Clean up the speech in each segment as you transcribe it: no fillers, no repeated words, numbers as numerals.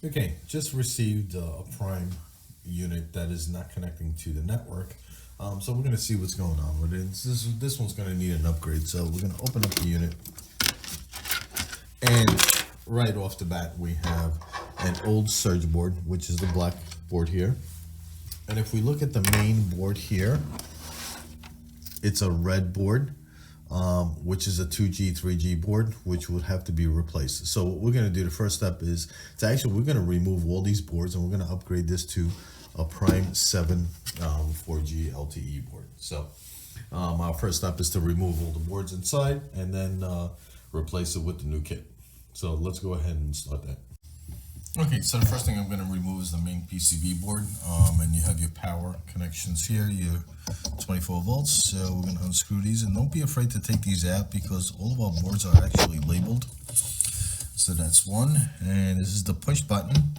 Okay, just received a prime unit that is not connecting to the network. So we're gonna see what's going on with it. This one's gonna need an upgrade. So we're gonna open up the unit, and right off the bat we have an old surge board, which is the black board here. And if we look at the main board here, it's a red board, which is a 2G, 3G board, which would have to be replaced. So what we're gonna do, the first step is we're gonna remove all these boards and we're gonna upgrade this to a Prime 7 4G LTE board. So our first step is to remove all the boards inside and then replace it with the new kit. So let's go ahead and start that. Okay, so the first thing I'm going to remove is the main PCB board, and you have your power connections here, your 24 volts. So we're going to unscrew these, and don't be afraid to take these out because all of our boards are actually labeled. So that's one, and this is the push button.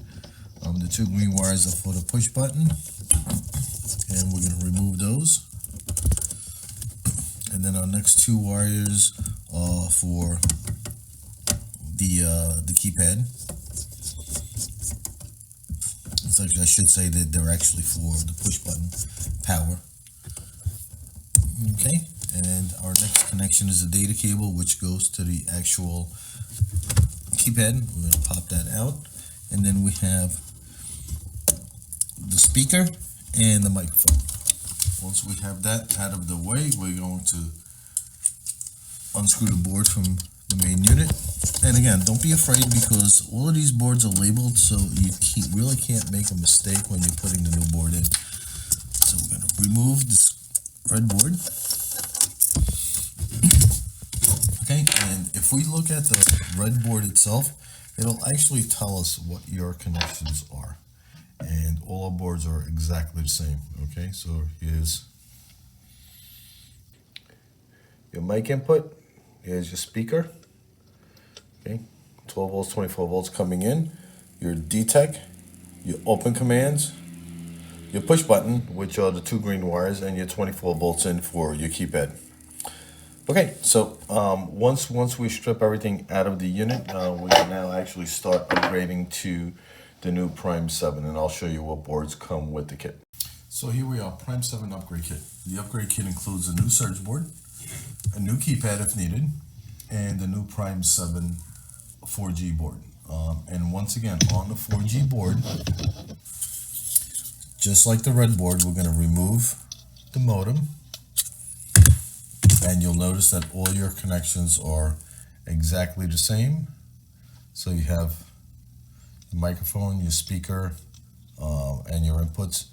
The two green wires are for the push button, and we're going to remove those. And then our next two wires are for the keypad. I should say that they're actually for the push button power. Okay, and our next connection is the data cable, which goes to the actual keypad. We're going to pop that out, and then we have the speaker and the microphone. Once we have that out of the way, we're going to unscrew the board from the main unit. And again, don't be afraid because all of these boards are labeled, so you really can't make a mistake when you're putting the new board in. So we're going to remove this red board. Okay, and if we look at the red board itself, it'll actually tell us what your connections are. And all our boards are exactly the same. Okay, so here's your mic input, here's your speaker. Okay, 12 volts, 24 volts coming in, your DTEC, your open commands, your push button, which are the two green wires, and your 24 volts in for your keypad. Okay, so once we strip everything out of the unit, we can now actually start upgrading to the new Prime 7, and I'll show you what boards come with the kit. So here we are, Prime 7 upgrade kit. The upgrade kit includes a new surge board, a new keypad if needed, and the new Prime 7 4G board. And once again, on the 4G board, just like the red board, we're going to remove the modem, and you'll notice that all your connections are exactly the same. So you have the microphone, your speaker, and your inputs.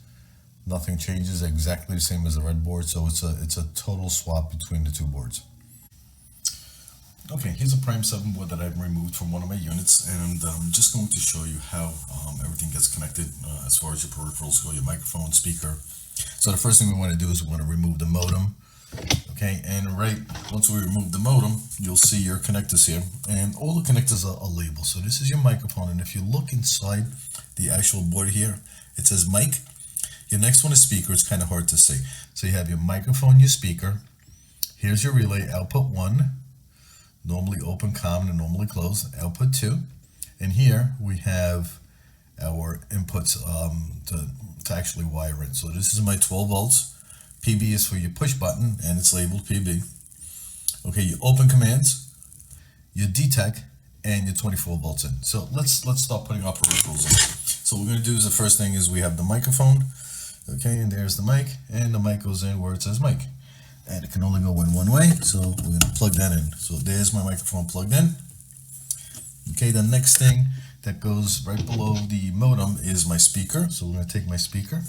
Nothing changes, exactly the same as the red board, so it's a total swap between the two boards. Okay, here's a Prime 7 board that I've removed from one of my units, and I'm just going to show you how everything gets connected as far as your peripherals go, your microphone, speaker. So the first thing we want to do is we want to remove the modem. Okay, and once we remove the modem, you'll see your connectors here, and all the connectors are labeled. So this is your microphone, and if you look inside the actual board here, it says mic. Your next one is speaker. It's kind of hard to see. So you have your microphone, your speaker. Here's your relay, output 1. Normally open, common, and normally closed, output 2. And here we have our inputs to actually wire in. So this is my 12 volts. PB is for your push button, and it's labeled PB. Okay, your open commands, your DTEC, and your 24 volts in. So let's start putting our peripherals in. So what we're going to do is the first thing is we have the microphone. Okay, and there's the mic, and the mic goes in where it says mic. And it can only go in one way, so we're going to plug that in. So there's my microphone plugged in. Okay, the next thing that goes right below the modem is my speaker. So we're going to take my speaker,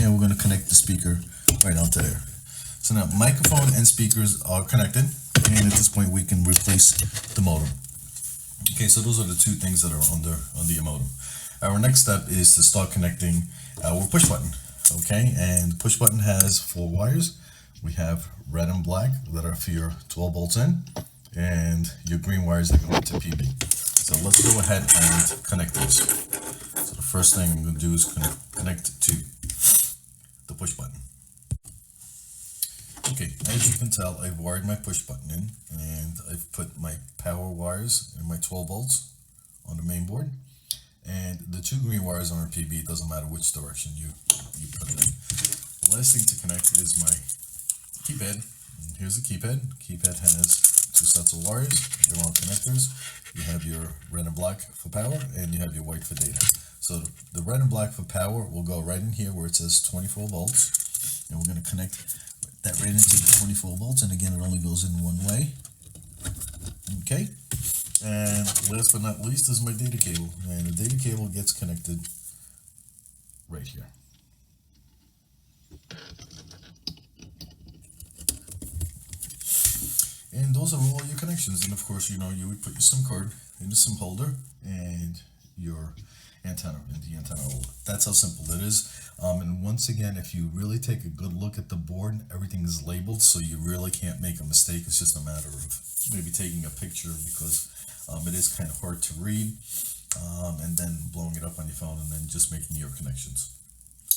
and we're going to connect the speaker right onto there. So now microphone and speakers are connected, and at this point we can replace the modem. Okay, so those are the two things that are on the modem. Our next step is to start connecting our push button. Okay, and the push button has 4 wires. We have red and black that are for your 12 volts in, and your green wires that go into PB. So let's go ahead and connect those. So the first thing I'm going to do is connect to the push button. Okay, as you can tell, I've wired my push button in, and I've put my power wires and my 12 volts on the main board. And the two green wires on our PB, it doesn't matter which direction you put it in. The last thing to connect is my keypad. And here's the keypad. Keypad has two sets of wires, they're all connectors. You have your red and black for power, and you have your white for data. So the red and black for power will go right in here where it says 24 volts. And we're going to connect that right into the 24 volts. And again, it only goes in one way. Okay. And last but not least is my data cable. And the data cable gets connected right here. And those are all your connections. And of course, you would put your SIM card in the SIM holder and your antenna in the antenna holder. That's how simple it is. And once again, if you really take a good look at the board, everything is labeled, so you really can't make a mistake. It's just a matter of maybe taking a picture, because it is kind of hard to read, and then blowing it up on your phone and then just making your connections.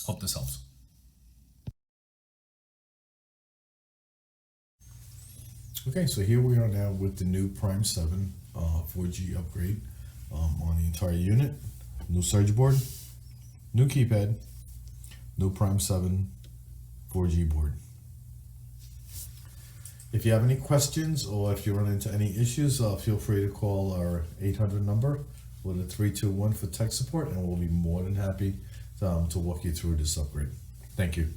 Hope this helps. Okay, so here we are now with the new Prime 7 4G upgrade on the entire unit. New surge board, new keypad, new Prime 7 4G board. If you have any questions or if you run into any issues, feel free to call our 800 number with a 321 for tech support, and we'll be more than happy to walk you through this upgrade. Thank you.